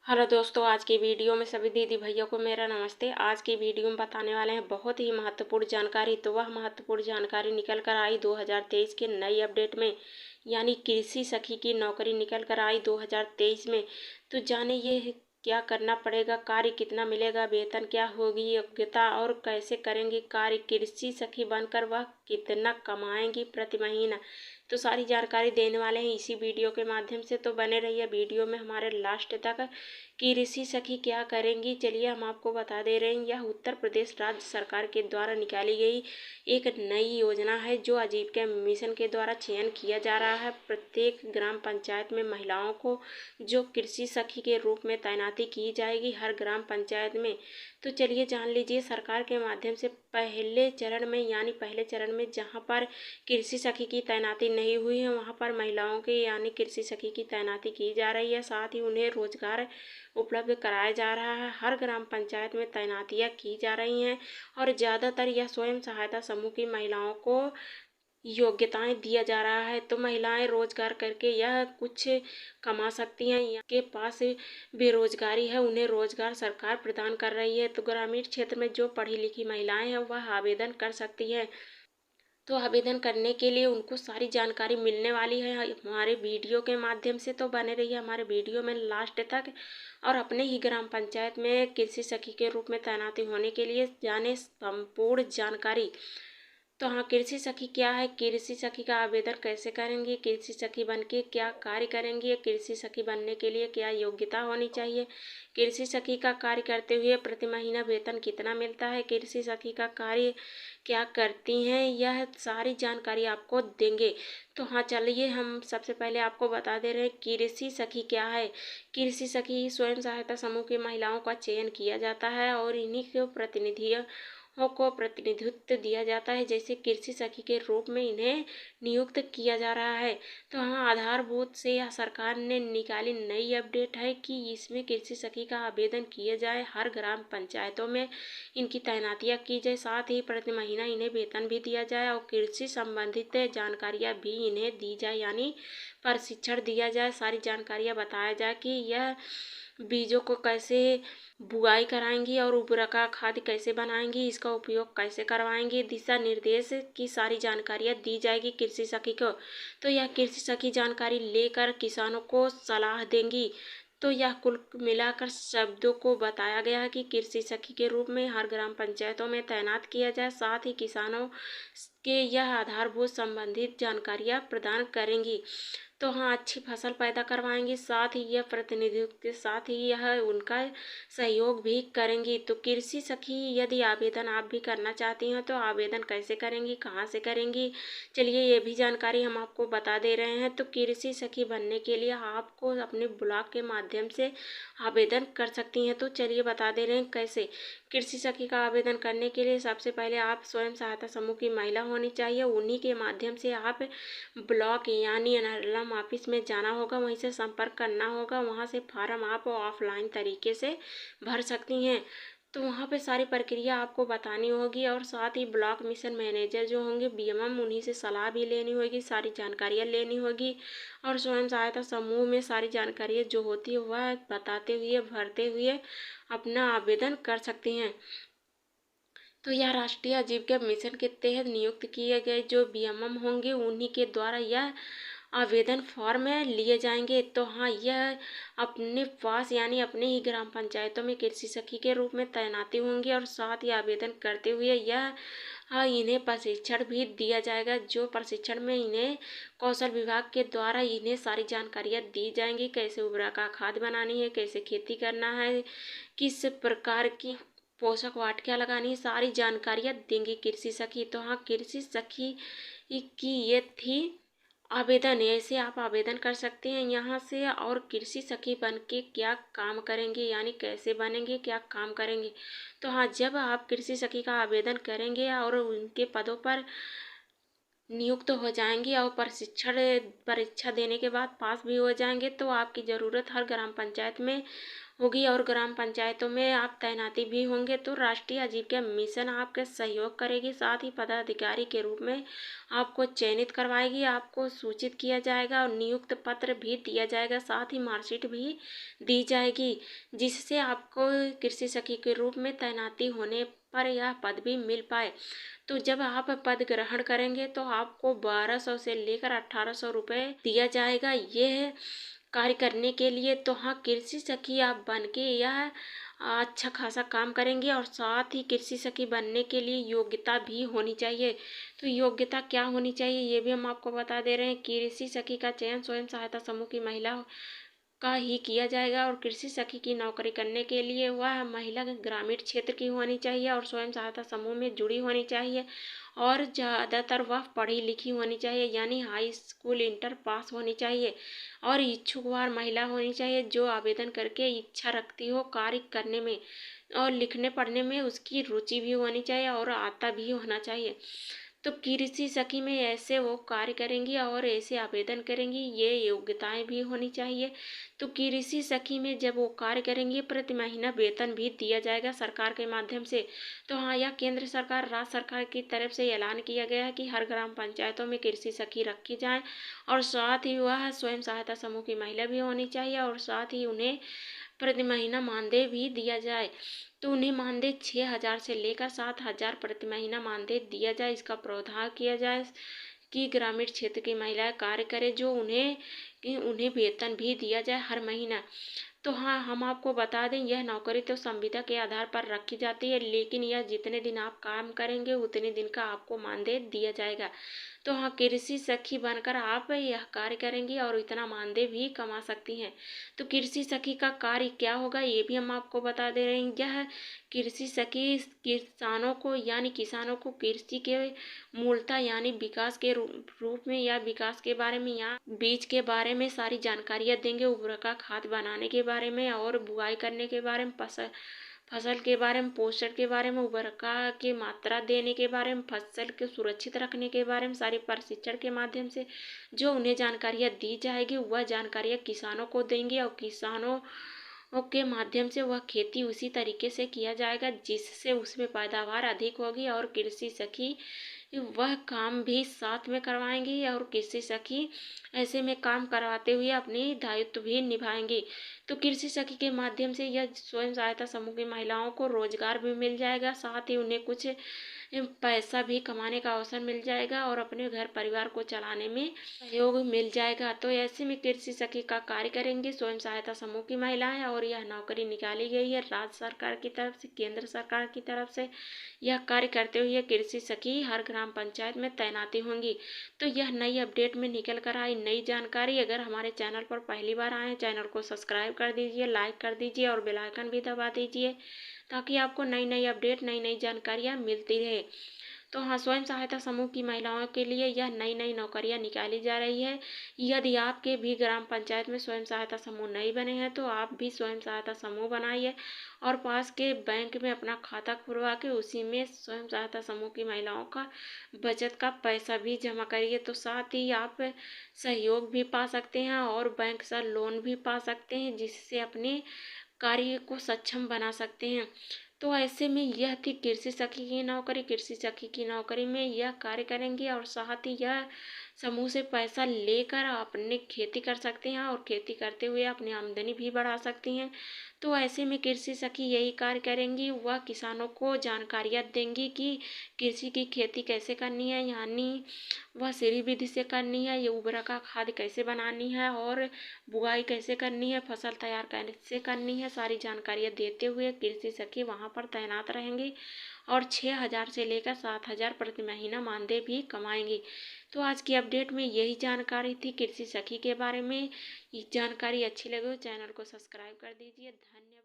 Hello दोस्तों, आज की वीडियो में सभी दीदी भैया को मेरा नमस्ते। आज की वीडियो में बताने वाले हैं बहुत ही महत्वपूर्ण जानकारी। तो वह महत्वपूर्ण जानकारी निकल कर आई 2023 के नई अपडेट में, यानी कृषि सखी की नौकरी निकल कर आई 2023 में। तो जाने ये क्या करना पड़ेगा, कार्य कितना मिलेगा, वेतन क्या होगी, योग्यता और कैसे करेंगे कार्य कृषि सखी बनकर, वह कितना कमाएंगी प्रति महीना। तो सारी जानकारी देने वाले हैं इसी वीडियो के माध्यम से। तो बने रहिए वीडियो में हमारे लास्ट तक कि ऋषि सखी क्या करेंगी। चलिए हम आपको बता दे रहे हैं, यह उत्तर प्रदेश राज्य सरकार के द्वारा निकाली गई एक नई योजना है जो आजीविका मिशन के द्वारा चयन किया जा रहा है। प्रत्येक ग्राम पंचायत में महिलाओं को जो कृषि सखी के रूप में तैनाती की जाएगी हर ग्राम पंचायत में। तो चलिए जान लीजिए, सरकार के माध्यम से पहले चरण में, यानी पहले चरण में जहां पर कृषि सखी की तैनाती नहीं हुई है वहां पर महिलाओं के यानी कृषि सखी की तैनाती की जा रही है। साथ ही उन्हें रोजगार उपलब्ध कराया जा रहा है। हर ग्राम पंचायत में तैनातियां की जा रही हैं और ज़्यादातर यह स्वयं सहायता समूह की महिलाओं को योग्यताएं दिया जा रहा है। तो महिलाएं रोजगार करके यह कुछ कमा सकती हैं। यहाँ के पास बेरोजगारी है, उन्हें रोजगार सरकार प्रदान कर रही है। तो ग्रामीण क्षेत्र में जो पढ़ी लिखी महिलाएं हैं वह आवेदन कर सकती हैं। तो आवेदन करने के लिए उनको सारी जानकारी मिलने वाली है हमारे वीडियो के माध्यम से। तो बने रहिए हमारे वीडियो में लास्ट तक और अपने ही ग्राम पंचायत में कृषि सखी के रूप में तैनाती होने के लिए जाने संपूर्ण जानकारी। तो हाँ, कृषि सखी क्या है, कृषि सखी का आवेदन कैसे करेंगे, कृषि सखी बन के क्या कार्य करेंगे, कृषि सखी बनने के लिए क्या योग्यता होनी चाहिए, कृषि सखी का कार्य करते हुए प्रति महीना वेतन कितना मिलता है, कृषि सखी का कार्य क्या करती हैं, यह सारी जानकारी आपको देंगे। तो हाँ चलिए, हम सबसे पहले आपको बता दे रहे हैं कृषि सखी क्या है। कृषि सखी स्वयं सहायता समूह की महिलाओं का चयन किया जाता है और इन्हीं के को प्रतिनिधित्व दिया जाता है, जैसे कृषि सखी के रूप में इन्हें नियुक्त किया जा रहा है। तो हाँ, आधारभूत से यह सरकार ने निकाली नई अपडेट है कि इसमें कृषि सखी का आवेदन किया जाए, हर ग्राम पंचायतों में इनकी तैनातियाँ की जाए, साथ ही प्रति महीना इन्हें वेतन भी दिया जाए और कृषि संबंधित जानकारियाँ भी इन्हें दी जाए, यानी प्रशिक्षण दिया जाए। सारी जानकारियाँ बताया जाए कि यह बीजों को कैसे बुआई कराएंगी और उर्वरक खाद कैसे बनाएंगी, इसका उपयोग कैसे करवाएंगी, दिशा निर्देश की सारी जानकारियाँ दी जाएगी कृषि सखी को। तो यह कृषि सखी जानकारी लेकर किसानों को सलाह देंगी। तो यह कुल मिलाकर शब्दों को बताया गया है कि कृषि सखी के रूप में हर ग्राम पंचायतों में तैनात किया जाए, साथ ही किसानों के यह आधारभूत संबंधित जानकारियाँ प्रदान करेंगी। तो हाँ, अच्छी फसल पैदा करवाएंगी, साथ ही यह प्रतिनिधित्व के साथ ही यह उनका सहयोग भी करेंगी। तो कृषि सखी यदि आवेदन आप भी करना चाहती हैं तो आवेदन कैसे करेंगी, कहाँ से करेंगी, चलिए ये भी जानकारी हम आपको बता दे रहे हैं। तो कृषि सखी बनने के लिए आपको अपने ब्लॉक के माध्यम से आवेदन कर सकती हैं। तो चलिए बता दे रहे हैं कैसे। कृषि सखी का आवेदन करने के लिए सबसे पहले आप स्वयं सहायता समूह की महिला होनी चाहिए। उन्हीं के माध्यम से आप ब्लॉक यानी एनआरएलएम ऑफिस में जाना होगा, वहीं से संपर्क करना होगा, वहां से फार्म आप ऑफलाइन तरीके से भर सकती हैं। तो वहाँ पे सारी प्रक्रिया आपको बतानी होगी और साथ ही ब्लॉक मिशन मैनेजर जो होंगे बीएमएम, उन्हीं से सलाह भी लेनी होगी, सारी जानकारियाँ लेनी होगी और स्वयं सहायता समूह में सारी जानकारियाँ जो होती है वह बताते हुए भरते हुए अपना आवेदन कर सकती हैं। तो यह राष्ट्रीय आजीविका मिशन के तहत नियुक्त किए गए जो बीएमएम होंगे उन्हीं के द्वारा यह आवेदन फॉर्म लिए जाएंगे। तो हाँ, यह अपने पास यानी अपने ही ग्राम पंचायतों में कृषि सखी के रूप में तैनाती होंगी और साथ ही आवेदन करते हुए यह इन्हें प्रशिक्षण भी दिया जाएगा, जो प्रशिक्षण में इन्हें कौशल विभाग के द्वारा इन्हें सारी जानकारियाँ दी जाएंगी, कैसे उर्वरक खाद बनानी है, कैसे खेती करना है, किस प्रकार की पोषक वाटिका लगानी है, सारी जानकारियाँ देंगे कृषि सखी। तो हाँ, कृषि सखी की ये थी आवेदन, ऐसे आप आवेदन कर सकते हैं यहाँ से। और कृषि सखी बन के क्या काम करेंगे, यानी कैसे बनेंगे, क्या काम करेंगे। तो हाँ, जब आप कृषि सखी का आवेदन करेंगे और उनके पदों पर नियुक्त हो जाएंगे और परीक्षा देने के बाद पास भी हो जाएंगे तो आपकी ज़रूरत हर ग्राम पंचायत में होगी और ग्राम पंचायतों में आप तैनाती भी होंगे तो राष्ट्रीय आजीविका मिशन आपके सहयोग करेगी। साथ ही पदाधिकारी के रूप में आपको चयनित करवाएगी, आपको सूचित किया जाएगा और नियुक्त पत्र भी दिया जाएगा, साथ ही मार्कशीट भी दी जाएगी, जिससे आपको कृषि सखी के रूप में तैनाती होने पर यह पद भी मिल पाए। तो जब आप पद ग्रहण करेंगे तो आपको 1200 से लेकर 1800 रुपये दिया जाएगा यह कार्य करने के लिए। तो हाँ, कृषि सखी आप बन के यह अच्छा खासा काम करेंगे और साथ ही कृषि सखी बनने के लिए योग्यता भी होनी चाहिए। तो योग्यता क्या होनी चाहिए ये भी हम आपको बता दे रहे हैं। कृषि सखी का चयन स्वयं सहायता समूह की महिला का ही किया जाएगा और कृषि सखी की नौकरी करने के लिए वह महिला ग्रामीण क्षेत्र की होनी चाहिए और स्वयं सहायता समूह में जुड़ी होनी चाहिए और ज़्यादातर वह पढ़ी लिखी होनी चाहिए, यानी हाई स्कूल इंटर पास होनी चाहिए और इच्छुकवार महिला होनी चाहिए जो आवेदन करके इच्छा रखती हो कार्य करने में और लिखने पढ़ने में उसकी रुचि भी होनी चाहिए और आता भी होना चाहिए। तो कृषि सखी में ऐसे वो कार्य करेंगी और ऐसे आवेदन करेंगी, ये योग्यताएं भी होनी चाहिए। तो कृषि सखी में जब वो कार्य करेंगे प्रति महीना वेतन भी दिया जाएगा सरकार के माध्यम से। तो हाँ, यह केंद्र सरकार राज्य सरकार की तरफ से ऐलान किया गया है कि हर ग्राम पंचायतों में कृषि सखी रखी जाए और साथ ही वह स्वयं सहायता समूह की महिला भी होनी चाहिए और साथ ही उन्हें प्रति महीना मानदेय भी दिया जाए। तो उन्हें मानदेय 6000 से लेकर 7000 प्रति महीना मानदेय दिया जाए। इसका प्रावधान किया जाए कि ग्रामीण क्षेत्र की महिलाएं कार्य करें जो उन्हें वेतन भी दिया जाए हर महीना। तो हाँ, हम आपको बता दें यह नौकरी तो संविदा के आधार पर रखी जाती है, लेकिन यह जितने दिन आप काम करेंगे उतने दिन का आपको मानदेय दिया जाएगा। तो हाँ, कृषि सखी बनकर आप यह कार्य करेंगी और इतना मानदेय भी कमा सकती हैं। तो कृषि सखी का कार्य क्या होगा ये भी हम आपको बता दे रहे हैं। यह कृषि सखी किसानों को कृषि के मूलतः यानी विकास के रूप में या विकास के बारे में या बीज के बारे में सारी जानकारियाँ देंगे, उर्वरक खाद बनाने के बारे में और बुआई करने के बारे में, फसल के बारे में, पोषण के बारे में, उर्वरक की मात्रा देने के बारे में, फसल को सुरक्षित रखने के बारे में सारी प्रशिक्षण के माध्यम से जो उन्हें जानकारियाँ दी जाएगी वह जानकारियाँ किसानों को देंगे और किसानों के माध्यम से वह खेती उसी तरीके से किया जाएगा जिससे उसमें पैदावार अधिक होगी और कृषि सखी वह काम भी साथ में करवाएंगी और कृषि सखी ऐसे में काम करवाते हुए अपनी दायित्व भी निभाएंगी। तो कृषि सखी के माध्यम से यह स्वयं सहायता समूह की महिलाओं को रोजगार भी मिल जाएगा, साथ ही उन्हें कुछ पैसा भी कमाने का अवसर मिल जाएगा और अपने घर परिवार को चलाने में सहयोग मिल जाएगा। तो ऐसे में कृषि सखी का कार्य करेंगे स्वयं सहायता समूह की महिलाएं और यह नौकरी निकाली गई है राज्य सरकार की तरफ से, केंद्र सरकार की तरफ से। यह कार्य करते हुए कृषि सखी हर ग्राम पंचायत में तैनाती होंगी। तो यह नई अपडेट में निकल कर आई नई जानकारी। अगर हमारे चैनल पर पहली बार आए चैनल को सब्सक्राइब कर दीजिए, लाइक कर दीजिए और बेल आइकन भी दबा दीजिए ताकि आपको नई नई अपडेट नई नई जानकारियाँ मिलती रहे। तो हाँ, स्वयं सहायता समूह की महिलाओं के लिए यह नई नई नौकरियां निकाली जा रही है। यदि आपके भी ग्राम पंचायत में स्वयं सहायता समूह नहीं बने हैं तो आप भी स्वयं सहायता समूह बनाइए और पास के बैंक में अपना खाता खुलवा के उसी में स्वयं सहायता समूह की महिलाओं का बचत का पैसा भी जमा करिए। तो साथ ही आप सहयोग भी पा सकते हैं और बैंक से लोन भी पा सकते हैं जिससे अपने कार्य को सक्षम बना सकते हैं। तो ऐसे में यह थी कृषि सखी की नौकरी। कृषि सखी की नौकरी में यह कार्य करेंगे और साथ ही यह समूह से पैसा लेकर अपने खेती कर सकते हैं और खेती करते हुए अपनी आमदनी भी बढ़ा सकती हैं। तो ऐसे में कृषि सखी यही कार्य करेंगी, वह किसानों को जानकारियाँ देंगी कि कृषि की खेती कैसे करनी है, यानी वह सीढ़ी विधि से करनी है, ये उर्वरक खाद कैसे बनानी है और बुआई कैसे करनी है, फसल तैयार कैसे करनी है, सारी जानकारियाँ देते हुए कृषि सखी वहाँ पर तैनात रहेंगी और 6000 से लेकर 7000 प्रति महीना मानदेय भी कमाएंगी। तो आज की अपडेट में यही जानकारी थी कृषि सखी के बारे में। ये जानकारी अच्छी लगे तो चैनल को सब्सक्राइब कर दीजिए। धन्यवाद।